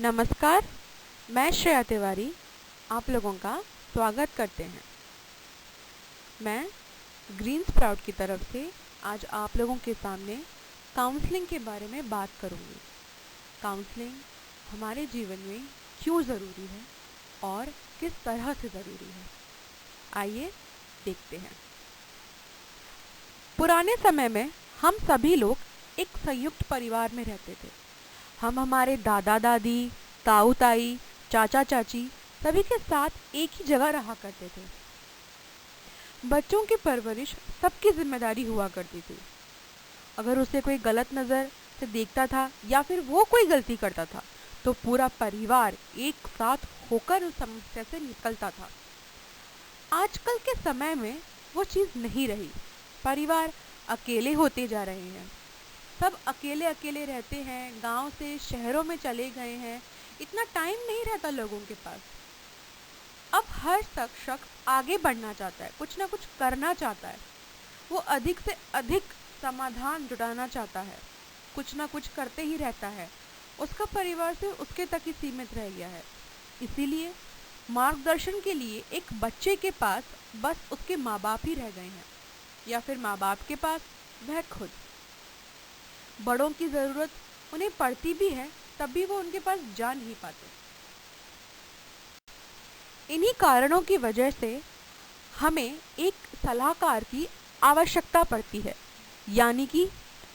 नमस्कार, मैं श्रेया तिवारी आप लोगों का स्वागत करते हैं। मैं ग्रीन स्प्राउट की तरफ से आज आप लोगों के सामने काउंसलिंग के बारे में बात करूंगी। काउंसलिंग हमारे जीवन में क्यों ज़रूरी है और किस तरह से ज़रूरी है, आइए देखते हैं। पुराने समय में हम सभी लोग एक संयुक्त परिवार में रहते थे। हम हमारे दादा दादी, ताऊ ताई, चाचा चाची सभी के साथ एक ही जगह रहा करते थे। बच्चों की परवरिश सबकी जिम्मेदारी हुआ करती थी। अगर उसे कोई गलत नज़र से देखता था या फिर वो कोई गलती करता था तो पूरा परिवार एक साथ होकर उस समस्या से निकलता था। आजकल के समय में वो चीज़ नहीं रही। परिवार अकेले होते जा रहे हैं। सब अकेले अकेले रहते हैं, गांव से शहरों में चले गए हैं। इतना टाइम नहीं रहता लोगों के पास। अब हर शख्स आगे बढ़ना चाहता है, कुछ ना कुछ करना चाहता है। वो अधिक से अधिक समाधान जुटाना चाहता है, कुछ ना कुछ करते ही रहता है। उसका परिवार सिर्फ उसके तक ही सीमित रह गया है। इसीलिए मार्गदर्शन के लिए एक बच्चे के पास बस उसके माँ बाप ही रह गए हैं, या फिर माँ बाप के पास वह खुद। बड़ों की ज़रूरत उन्हें पड़ती भी है, तब भी वो उनके पास जा नहीं पाते। इन्हीं कारणों की वजह से हमें एक सलाहकार की आवश्यकता पड़ती है, यानी कि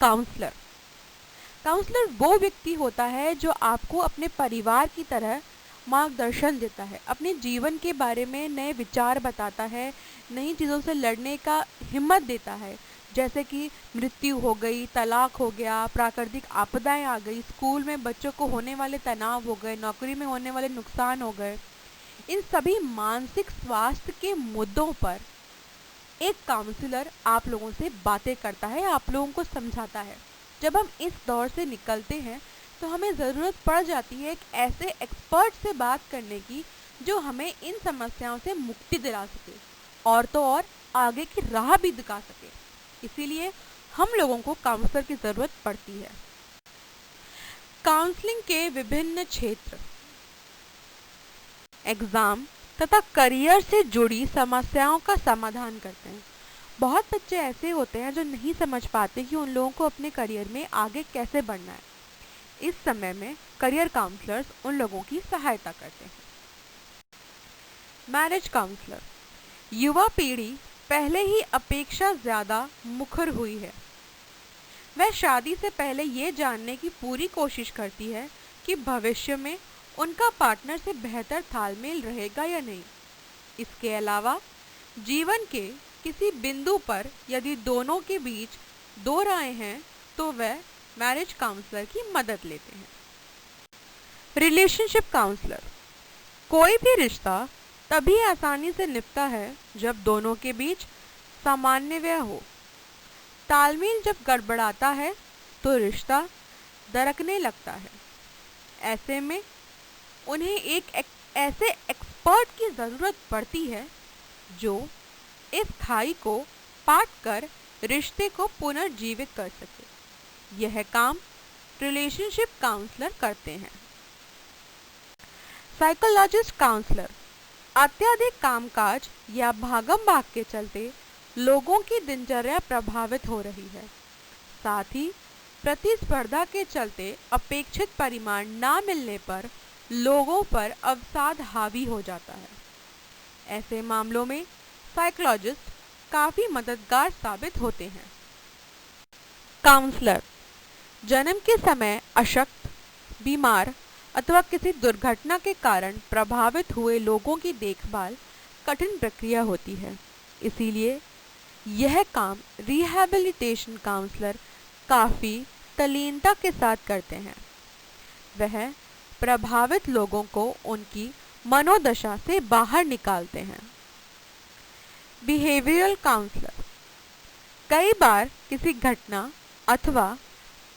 काउंसलर। काउंसलर वो व्यक्ति होता है जो आपको अपने परिवार की तरह मार्गदर्शन देता है, अपने जीवन के बारे में नए विचार बताता है, नई चीज़ों से लड़ने का हिम्मत देता है। जैसे कि मृत्यु हो गई, तलाक हो गया, प्राकृतिक आपदाएं आ गई, स्कूल में बच्चों को होने वाले तनाव हो गए, नौकरी में होने वाले नुकसान हो गए। इन सभी मानसिक स्वास्थ्य के मुद्दों पर एक काउंसलर आप लोगों से बातें करता है, आप लोगों को समझाता है। जब हम इस दौर से निकलते हैं तो हमें ज़रूरत पड़ जाती है एक ऐसे एक्सपर्ट से बात करने की जो हमें इन समस्याओं से मुक्ति दिला सके और तो और आगे की राह भी दिखा सके। इसीलिए हम लोगों को काउंसलर की ज़रूरत पड़ती है। काउंसलिंग के विभिन्न क्षेत्र एग्ज़ाम तथा करियर से जुड़ी समस्याओं का समाधान करते हैं। बहुत बच्चे ऐसे होते हैं जो नहीं समझ पाते कि उन लोगों को अपने करियर में आगे कैसे बढ़ना है। इस समय में करियर काउंसलर्स उन लोगों की सहायता करते हैं। Marriage counsellor. युवा पीढ़ी पहले ही अपेक्षा ज़्यादा मुखर हुई है। वह शादी से पहले ये जानने की पूरी कोशिश करती है कि भविष्य में उनका पार्टनर से बेहतर तालमेल रहेगा या नहीं। इसके अलावा जीवन के किसी बिंदु पर यदि दोनों के बीच दो राय हैं तो वह मैरिज काउंसलर की मदद लेते हैं। Relationship counsellor. कोई भी रिश्ता तभी आसानी से निपटा है जब दोनों के बीच सामंजस्य हो। तालमेल जब गड़बड़ाता है तो रिश्ता दरकने लगता है। ऐसे में उन्हें एक ऐसे एक्सपर्ट की ज़रूरत पड़ती है जो इस खाई को पाट कर रिश्ते को पुनर्जीवित कर सके। यह काम रिलेशनशिप काउंसलर करते हैं। Psychologist counsellor. अत्यधिक कामकाज या भागम भाग के चलते लोगों की दिनचर्या प्रभावित हो रही है। साथ ही प्रतिस्पर्धा के चलते अपेक्षित परिणाम ना मिलने पर लोगों पर अवसाद हावी हो जाता है। ऐसे मामलों में साइकोलॉजिस्ट काफ़ी मददगार साबित होते हैं। काउंसलर। जन्म के समय अशक्त, बीमार अथवा किसी दुर्घटना के कारण प्रभावित हुए लोगों की देखभाल कठिन प्रक्रिया होती है। इसीलिए यह काम रिहैबिलिटेशन काउंसलर काफ़ी तल्लीनता के साथ करते हैं। वह प्रभावित लोगों को उनकी मनोदशा से बाहर निकालते हैं। Behavioural counsellor. कई बार किसी घटना अथवा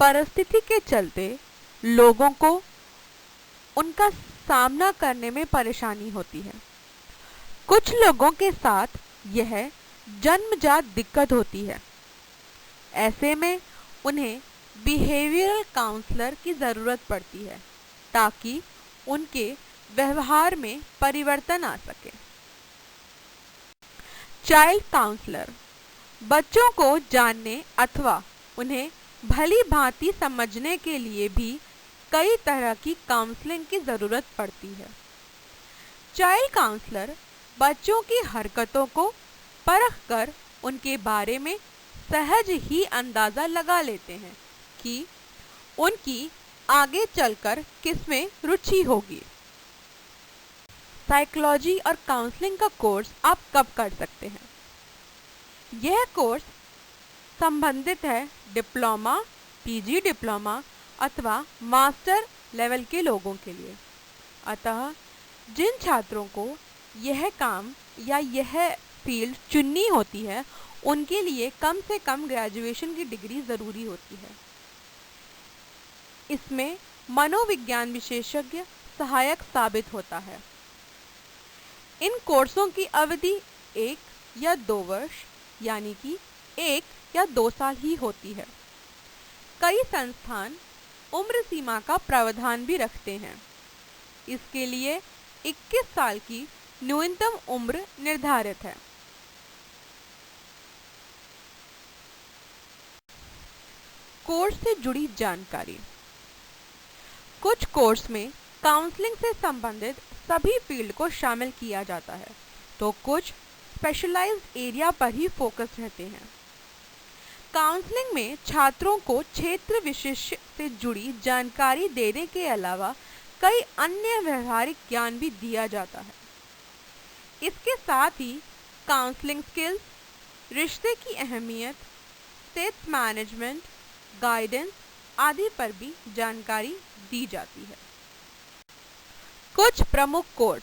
परिस्थिति के चलते लोगों को उनका सामना करने में परेशानी होती है। कुछ लोगों के साथ यह जन्मजात दिक्कत होती है। ऐसे में उन्हें बिहेवियरल काउंसलर की ज़रूरत पड़ती है। ताकि उनके व्यवहार में परिवर्तन आ सके। चाइल्ड काउंसलर बच्चों को जानने अथवा उन्हें भली भांति समझने के लिए भी कई तरह की काउंसलिंग की ज़रूरत पड़ती है। चाइल्ड काउंसलर बच्चों की हरकतों को परखकर उनके बारे में सहज ही अंदाज़ा लगा लेते हैं कि उनकी आगे चलकर किसमें रुचि होगी। साइकोलॉजी और काउंसलिंग का कोर्स आप कब कर सकते हैं? यह कोर्स संबंधित है डिप्लोमा, पीजी डिप्लोमा अथवा मास्टर लेवल के लोगों के लिए। अतः जिन छात्रों को यह काम या यह फील्ड चुननी होती है उनके लिए कम से कम ग्रेजुएशन की डिग्री ज़रूरी होती है। इसमें मनोविज्ञान विशेषज्ञ सहायक साबित होता है। इन कोर्सों की अवधि 1 या 2 वर्ष यानी कि 1 या 2 साल ही होती है। कई संस्थान उम्र सीमा का प्रावधान भी रखते हैं। इसके लिए 21 साल की न्यूनतम उम्र निर्धारित है। कोर्स से जुड़ी जानकारी। कुछ कोर्स में काउंसलिंग से संबंधित सभी फील्ड को शामिल किया जाता है, तो कुछ स्पेशलाइज्ड एरिया पर ही फोकस रहते हैं। काउंसलिंग में छात्रों को क्षेत्र विशेष से जुड़ी जानकारी देने के अलावा कई अन्य व्यवहारिक ज्ञान भी दिया जाता है। इसके साथ ही काउंसलिंग स्किल्स, रिश्ते की अहमियत, सेल्स मैनेजमेंट, गाइडेंस आदि पर भी जानकारी दी जाती है। कुछ प्रमुख course: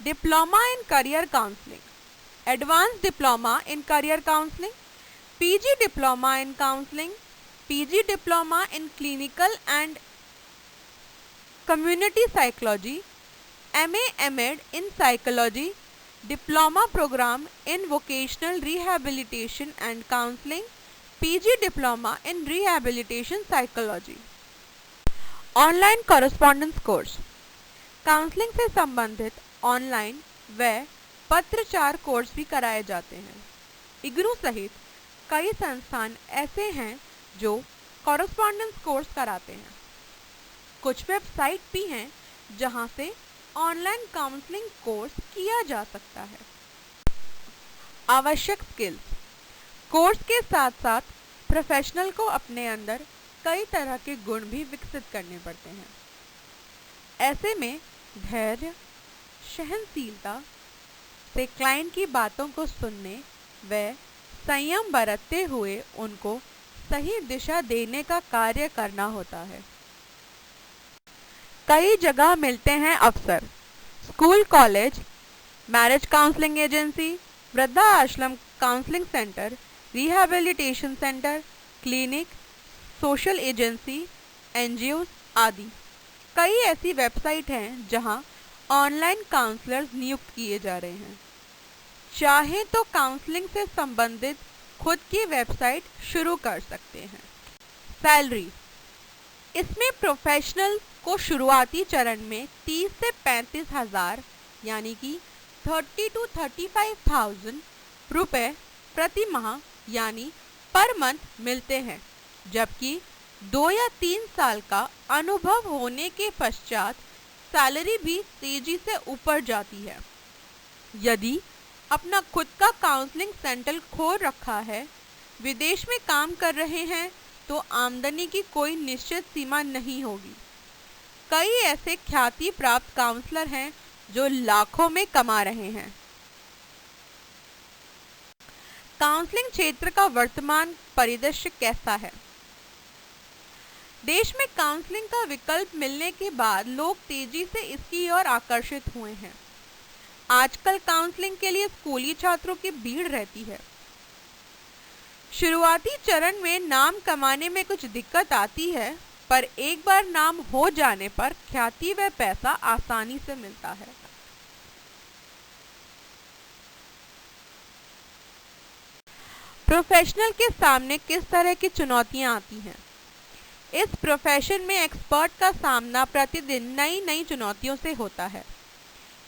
diploma in career counselling, advance diploma in career counselling, PG diploma in counselling, PG diploma in clinical and community psychology, MA MEd in psychology, diploma programme in vocational rehabilitation and counselling, PG diploma in rehabilitation psychology. Online correspondence course: counselling से संबंधित online व पत्रचार course भी कराए जाते हैं। इग्नू सहित कई संस्थान ऐसे हैं जो कॉरेस्पॉन्डेंस कोर्स कराते हैं। कुछ वेबसाइट भी हैं जहां से ऑनलाइन काउंसलिंग कोर्स किया जा सकता है। आवश्यक स्किल्स: कोर्स के साथ साथ प्रोफेशनल को अपने अंदर कई तरह के गुण भी विकसित करने पड़ते हैं। ऐसे में धैर्य, सहनशीलता से क्लाइंट की बातों को सुनने व संयम बरतते हुए उनको सही दिशा देने का कार्य करना होता है। कई जगह मिलते हैं अवसर: school college, marriage counselling agency, वृद्धा आश्रम counselling centre, rehabilitation centre, clinic, social agency, NGO आदि। कई ऐसी वेबसाइट हैं जहां ऑनलाइन काउंसलर्स नियुक्त किए जा रहे हैं। चाहे तो काउंसलिंग से संबंधित खुद की वेबसाइट शुरू कर सकते हैं। सैलरी: इसमें प्रोफेशनल को शुरुआती चरण में 30 से 35 हज़ार यानी कि 30 to 35,000 रुपये प्रति माह यानी पर मंथ मिलते हैं, जबकि 2 या 3 साल का अनुभव होने के पश्चात सैलरी भी तेजी से ऊपर जाती है। यदि अपना खुद का काउंसलिंग सेंटर खोल रखा है, विदेश में काम कर रहे हैं, तो आमदनी की कोई निश्चित सीमा नहीं होगी। कई ऐसे ख्याति प्राप्त काउंसलर हैं जो लाखों में कमा रहे हैं। काउंसलिंग क्षेत्र का वर्तमान परिदृश्य कैसा है? देश में काउंसलिंग का विकल्प मिलने के बाद लोग तेजी से इसकी ओर आकर्षित हुए हैं। आजकल काउंसलिंग के लिए स्कूली छात्रों की भीड़ रहती है। शुरुआती चरण में नाम कमाने में कुछ दिक्कत आती है, पर एक बार नाम हो जाने पर ख्याति व पैसा आसानी से मिलता है। प्रोफेशनल के सामने किस तरह की चुनौतियां आती हैं? इस प्रोफेशन में एक्सपर्ट का सामना प्रतिदिन नई नई चुनौतियों से होता है।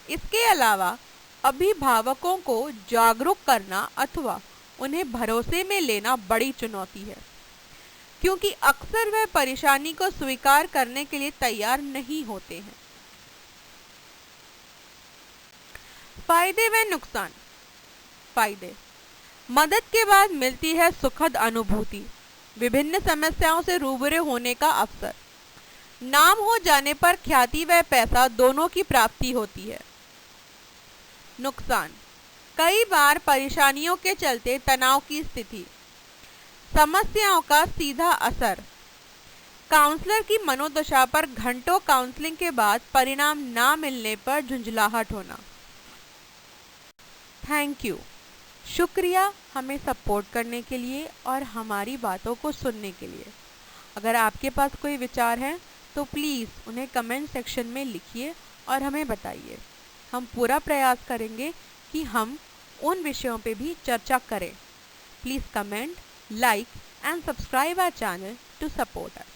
इसके अलावा अभिभावकों को जागरूक करना अथवा उन्हें भरोसे में लेना बड़ी चुनौती है, क्योंकि अक्सर वह परेशानी को स्वीकार करने के लिए तैयार नहीं होते हैं। फायदे व नुकसान। फायदे: मदद के बाद मिलती है सुखद अनुभूति, विभिन्न समस्याओं से रूबरू होने का अवसर, नाम हो जाने पर ख्याति व पैसा दोनों की प्राप्ति होती है। नुकसान: कई बार परेशानियों के चलते तनाव की स्थिति, समस्याओं का सीधा असर, काउंसलर की मनोदशा पर घंटों काउंसलिंग के बाद परिणाम ना मिलने पर झुंझलाहट होना। थैंक यू, शुक्रिया हमें सपोर्ट करने के लिए और हमारी बातों को सुनने के लिए। अगर आपके पास कोई विचार हैं तो प्लीज़ उन्हें कमेंट सेक्शन में लिखिए और हमें बताइए। हम पूरा प्रयास करेंगे कि हम उन विषयों पे भी चर्चा करें। Please comment, like and subscribe our channel to support us.